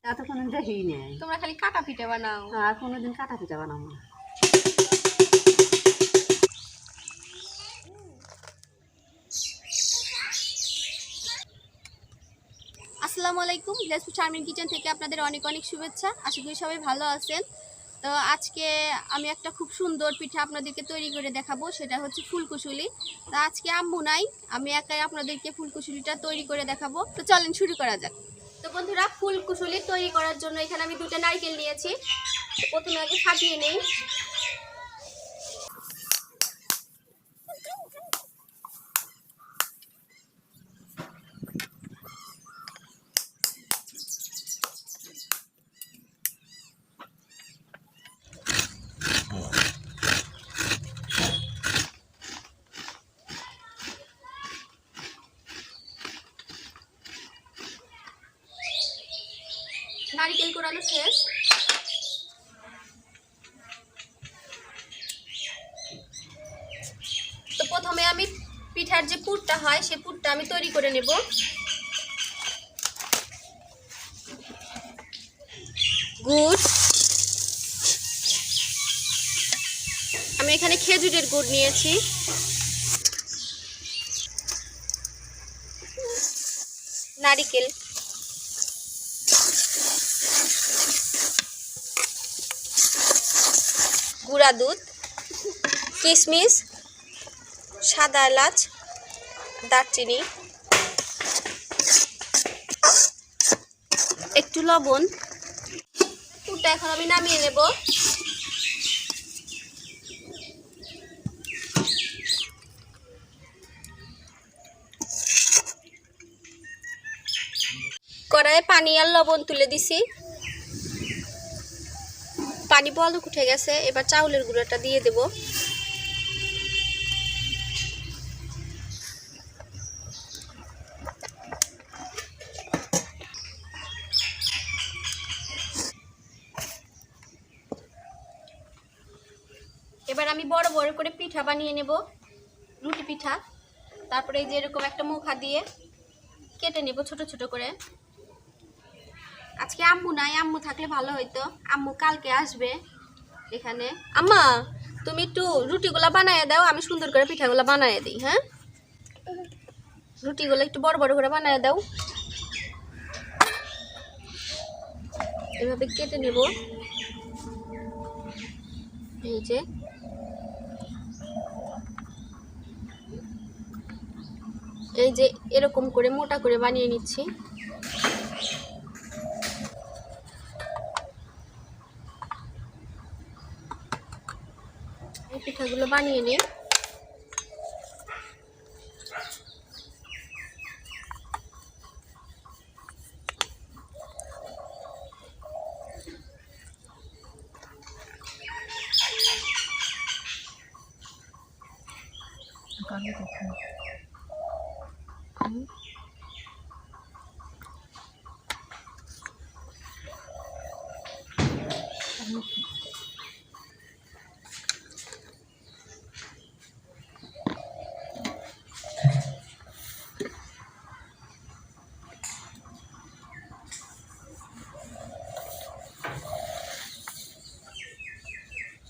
তা তো কোনোদিন দেখিই নাই। তোমরা খালি কাটা পিঠা বানাও। আর কোনোদিন কাটা পিঠা বানাবো না। আসসালামু আলাইকুম, সারমিন কিচেন থেকে আপনাদের অনেক অনেক শুভেচ্ছা। আশা করি সবাই ভালো আছেন। তো আজকে আমি একটা খুব সুন্দর পিঠা আপনাদেরকে তৈরি করে দেখাবো, সেটা হচ্ছে ফুলকুসুলি। তো আজকে আম্মু নাই, আমি একাই আপনাদেরকে ফুলকুসুলিটা তৈরি করে দেখাবো। তো চলেন শুরু করা যাক। তো বন্ধুরা, ফুলকুসুলি তৈরি করার জন্য এখানে আমি 2টা নারকেল নিয়েছি। প্রথমে আগে ফাটিয়ে নেই। নারকেল কোরানো শেষ। তো প্রথমে আমি পিঠার যে পুরটা হয় সে পুরটা আমি তৈরি করে নেব। গুড়, আমি এখানে খেজুরের গুড় নিয়েছি। নারকেল, গুঁড়া দুধ, কিশমিশ, সাদা এলাচ, দারচিনি, একটু লবণ। পুরটা এখন আমি নামিয়ে নেব। কড়াইয়ে পানি আর লবণ তুলে দিছি। পানি বলক উঠে গেছে, এবার চাউলের গুঁড়োটা দিয়ে দেব। এবার আমি বড় বড় করে পিঠা বানিয়ে নেব, রুটি পিঠা। তারপরে এই যে এরকম একটা মুখা দিয়ে কেটে নেব ছোট ছোট করে। আজকে আম্মু নাই, আম্মু থাকলে ভালো হইতো। আম্মু কালকে আসবে এখানে। আম্মা, তুমি একটু রুটিগুলা বানায় দাও, আমি সুন্দর করে পিঠাগুলা বানায় দিই। হ্যাঁ, রুটিগুলো একটু বড় বড় করে বানায় দাও। এভাবে কেটে নেব। এই যে এরকম করে মোটা করে বানিয়ে নিচ্ছি। এই পিঠাগুলো বানিয়ে নিই।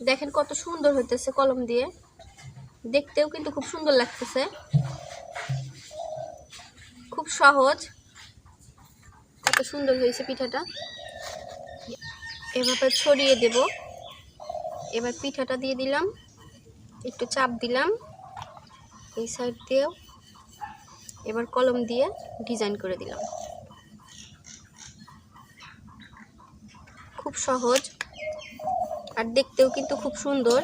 দেখেন কত সুন্দর হইতেছে কলম দিয়ে, দেখতেও কিন্তু খুব সুন্দর লাগতেছে। খুব সহজ, কত সুন্দর হয়েছে পিঠাটা। এভাবে ছড়িয়ে দেব। এবার পিঠাটা দিয়ে দিলাম, একটু চাপ দিলাম এই সাইড দিয়েও। এবার কলম দিয়ে ডিজাইন করে দিলাম। খুব সহজ আর দেখতেও কিন্তু খুব সুন্দর।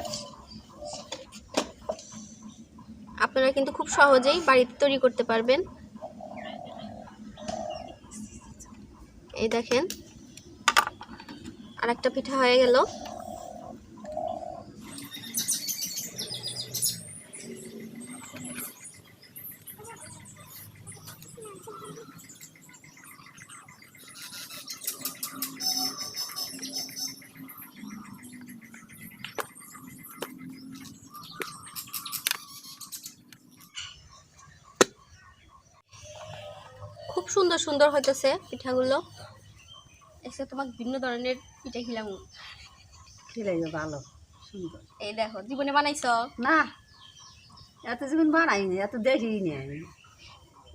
আপনারা কিন্তু খুব সহজেই বাড়িতে তৈরি করতে পারবেন। এই দেখেন, আর একটা পিঠা হয়ে গেল। খুব সুন্দর সুন্দর হইতেছে পিঠাগুলো। আজকে তোমাকে ভিন্ন ধরনের পিঠা খিলামু। খিলাইও ভালো সুন্দর। এই দেখো জীবনে বানাইছো না এত জীবন বানাইনি, এত দেখিনি আমি,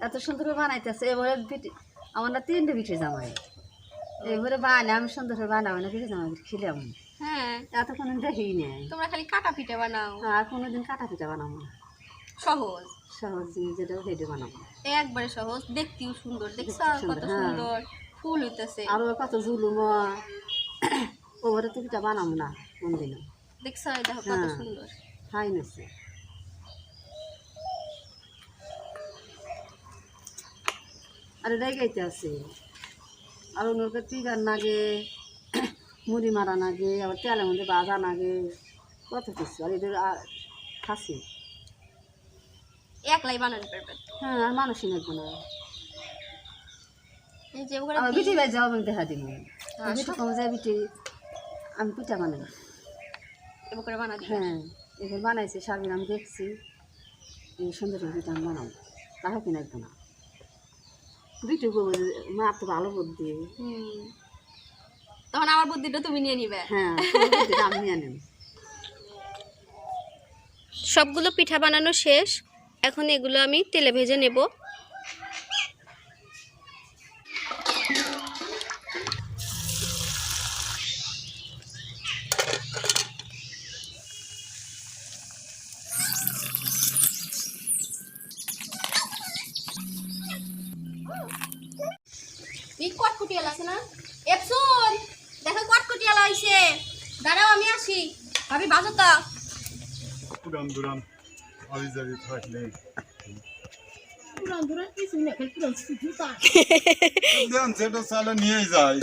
এত সুন্দর করে বানাইতেছে। এবারে পিঠে আমার না 3টে পিঠে জামাই, এবারে বানাই আমি সুন্দর করে বানাবো না পিঠে জামাই খিলাম। হ্যাঁ এত কোনো দেখিনি আমি। তোমরা খালি কাটা পিঠা বানাও, আর কোনোদিন কাটা পিঠা বানাবো না। সহজ সহজ জিনিস যেটা সেটা বানাবো, একবারে সহজ, দেখতেও সুন্দর। দেখছো সুন্দর, কত হ্যাঁ। সুন্দর ফুল হইতেছে। আরো কত জুলুম, ওভারে তো পিঠা বানাবো না কোনদিনও। দেখছো এই দেখো কত হ্যাঁ। সুন্দর। খাই নাছে আরে দেখাইতে আছে, আর ওনাকে টিকার নাগে, মুড়ি মারা নাগে, আবার তেলের মধ্যে ভাজা নাগে, কত কিছু। আর এদের খাসি একলাই বানাতে পারবে। হ্যাঁ, আর মানুষই নাকবো না। এই যে ওগুলো আমার বিটি ভাই যাও আমি দেখা দিব, হ্যাঁ, বিটি কমে যায় বিটি আমি পিঠা বানাই। এবার করে বানা দিই। হ্যাঁ এবার বানাইছে সারমিন, আমি দেখছি এই সুন্দর করে পিঠা আমি বানাবো, তাহলে কিনা একদম না বিটু মা তো ভালো বুদ্ধি। তখন আমার বুদ্ধিটা তুমি নিয়ে নিবে। হ্যাঁ তোমার বুদ্ধিটা আমি নিয়ে নেব। সবগুলো পিঠা বানানো শেষ, এখন এগুলো আমি তেলে ভেজে নেব। কটকটিয়ালা আছে না, এপসন দেখো কটকটিয়ালা আইছে, দাঁড়াও আমি আসি। ভাবি বাজো তা পুরান দুরান আবি যাবি থাকলে দেন সেটা চালে নিয়েই যায়,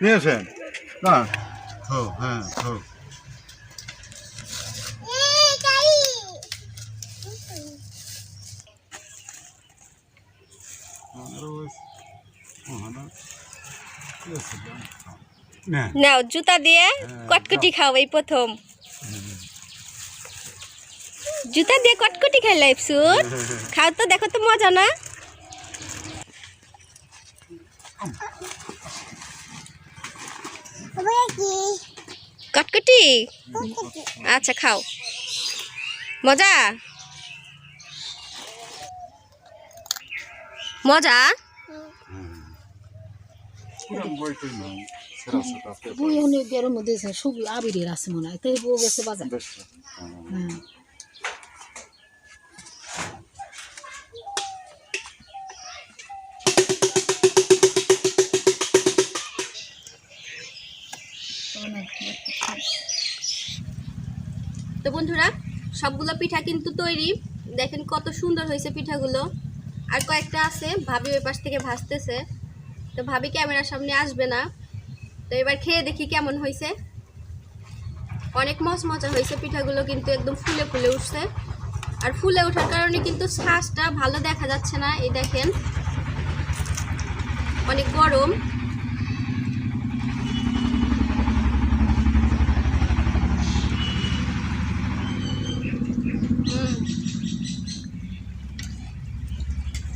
নিয়েছেন না থো, হ্যাঁ থো। নাও জুতা দিয়ে কটকটি খাও, এই প্রথম জুতা দিয়ে কটকটি খাই লাইফ সুট খাও তো, দেখো তো মজা না। কটকটি আচ্ছা খাও, মজা মজা। বই অনেক গের মধ্যে সব আবিরের আছে মনে হয়, তাই বউ গেছে বাজার। হ্যাঁ তো বন্ধুরা সবগুলো পিঠা কিন্তু তৈরি, দেখেন কত সুন্দর হয়েছে পিঠাগুলো। আর কয়েকটা আছে ভাবি ওই পাশ থেকে ভাজতেছে, তো ভাবি ক্যামেরার সামনে আসবে না। তো এবার খেয়ে দেখি কেমন হয়েছে। অনেক মচমচা হয়েছে পিঠাগুলো, কিন্তু একদম ফুলে ফুলে উঠছে। আর ফুলে ওঠার কারণে কিন্তু শ্বাসটা ভালো দেখা যাচ্ছে না, এই দেখেন অনেক গরম।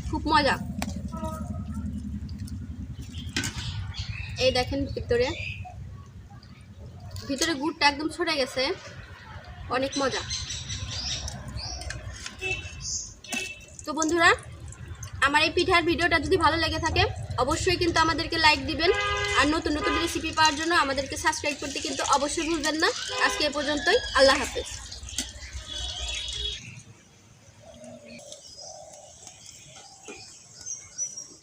খুব মজা। এই দেখেন ভিতরে গুড়টা একদম ছড়ে গেছে, অনেক মজা। তো বন্ধুরা আমার এই পিঠার ভিডিওটা যদি ভালো লেগে থাকে অবশ্যই কিন্তু আমাদেরকে লাইক দিবেন, আর নতুন নতুন রেসিপি পাওয়ার জন্য আমাদেরকে সাবস্ক্রাইব করতে কিন্তু অবশ্যই ভুলবেন না। আজকে এ পর্যন্তই, আল্লাহ হাফেজ।